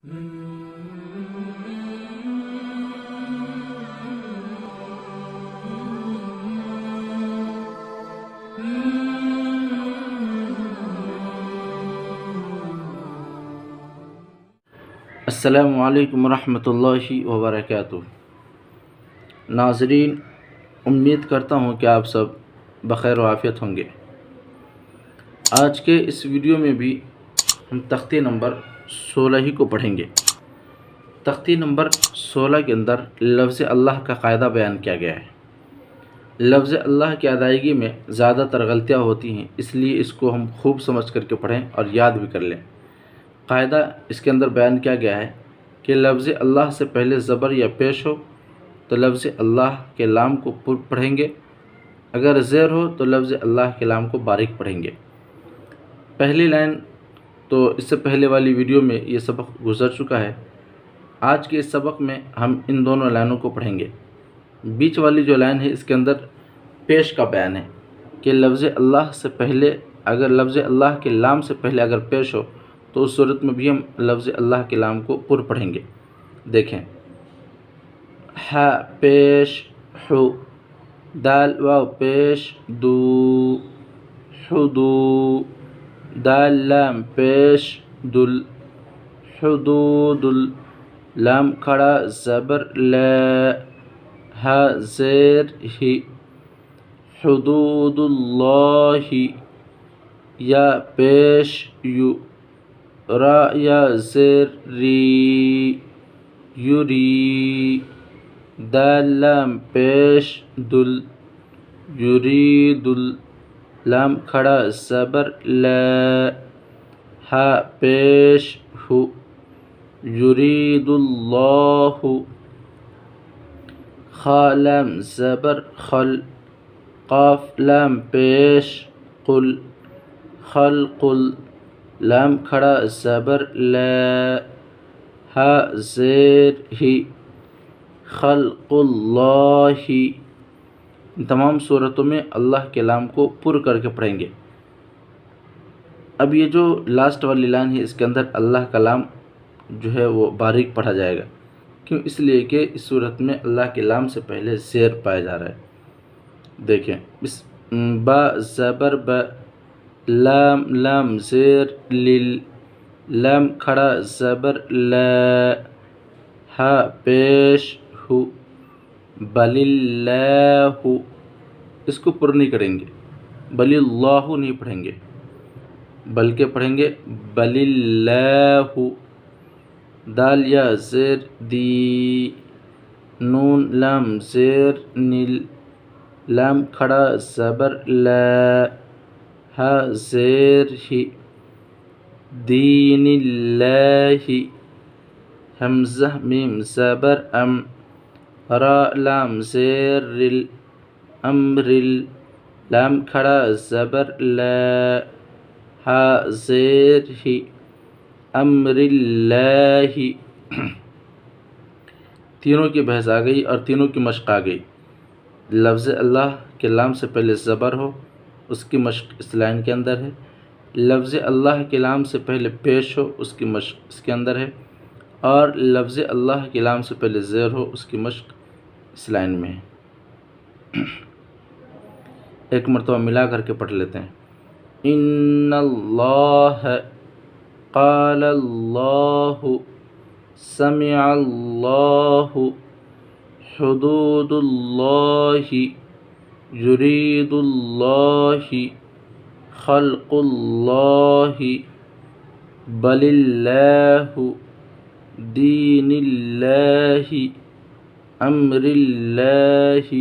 السلام علیکم ورحمۃ اللہ وبرکاتہ۔ ناظرین، امید کرتا ہوں کہ آپ سب بخیر و عافیت ہوں گے۔ آج کے اس ویڈیو میں بھی ہم تختی نمبر 16 ہی کو پڑھیں گے۔ تختی نمبر 16 کے اندر لفظ اللہ کا قاعدہ بیان کیا گیا ہے۔ لفظ اللہ کی ادائیگی میں زیادہ تر غلطیاں ہوتی ہیں، اس لیے اس کو ہم خوب سمجھ کر کے پڑھیں اور یاد بھی کر لیں۔ قاعدہ اس کے اندر بیان کیا گیا ہے کہ لفظ اللہ سے پہلے زبر یا پیش ہو تو لفظ اللہ کے لام کو پر پڑھیں گے، اگر زیر ہو تو لفظ اللہ کے لام کو باریک پڑھیں گے۔ پہلی لائن تو اس سے پہلے والی ویڈیو میں یہ سبق گزر چکا ہے۔ آج کے اس سبق میں ہم ان دونوں لائنوں کو پڑھیں گے۔ بیچ والی جو لائن ہے اس کے اندر پیش کا بیان ہے کہ لفظ اللہ سے پہلے اگر لفظ اللہ کے لام سے پہلے اگر پیش ہو تو اس صورت میں بھی ہم لفظ اللہ کے لام کو پر پڑھیں گے۔ دیکھیں، ح پیش حو، دال واو پیش دو، حدو، دال لام پیش دل، حدود، لام کھڑا زبر لا، ہ زیر ہی، حدود اللہ، یا پیش یو، را یا زیر ری، یوری، دال لام پیش دل، یرید، لام کھڑا زبر لا، ہ پیش ہو، یرید اللہ، خا لام زبر خل، قاف لام پیش قل، خلق، لام کھڑا زبر لا، ہ زیر ہی، خلق اللہ۔ ان تمام صورتوں میں اللہ کے لام کو پر کر کے پڑھیں گے۔ اب یہ جو لاسٹ والی لائن ہے اس کے اندر اللہ کا لام جو ہے وہ باریک پڑھا جائے گا، کیوں؟ اس لیے کہ اس صورت میں اللہ کے لام سے پہلے زیر پایا جا رہا ہے۔ دیکھیں، با زبر ب، لام لام زیر لل، لام کھڑا زبر لا، ہ پیش ہو، بل اللہ، اس کو پر نہیں کریں گے، بل اللہ نہیں پڑھیں گے بلکہ پڑھیں گے بل اللہ، دال یا زیر دی، نون لام زیر نل، لام کھڑا زبر لا، ہ زیر ہی، دین اللہ، حمزہ میم زبر ام، را لام زیر رل، امرل، لام کھڑا زبر لا، ہ زیر ہی، امر اللہ۔ تینوں کی بحث آ گئی اور تینوں کی مشق آ گئی۔ لفظ اللہ کے لام سے پہلے زبر ہو، اس کی مشق اس لائن کے اندر ہے۔ لفظ اللہ کے لام سے پہلے پیش ہو، اس کی مشق اس کے اندر ہے، اور لفظ اللہ کے لام سے پہلے زیر ہو، اس کی مشق اس لائن میں ہے۔ ایک مرتبہ ملا کر کے پڑھ لیتے ہیں۔ ان اللہ، قال اللہ، سمع اللہ، حدود اللہ، یرید اللہ، خلق اللہ، بل اللہ، دین اللہ، امر اللہ،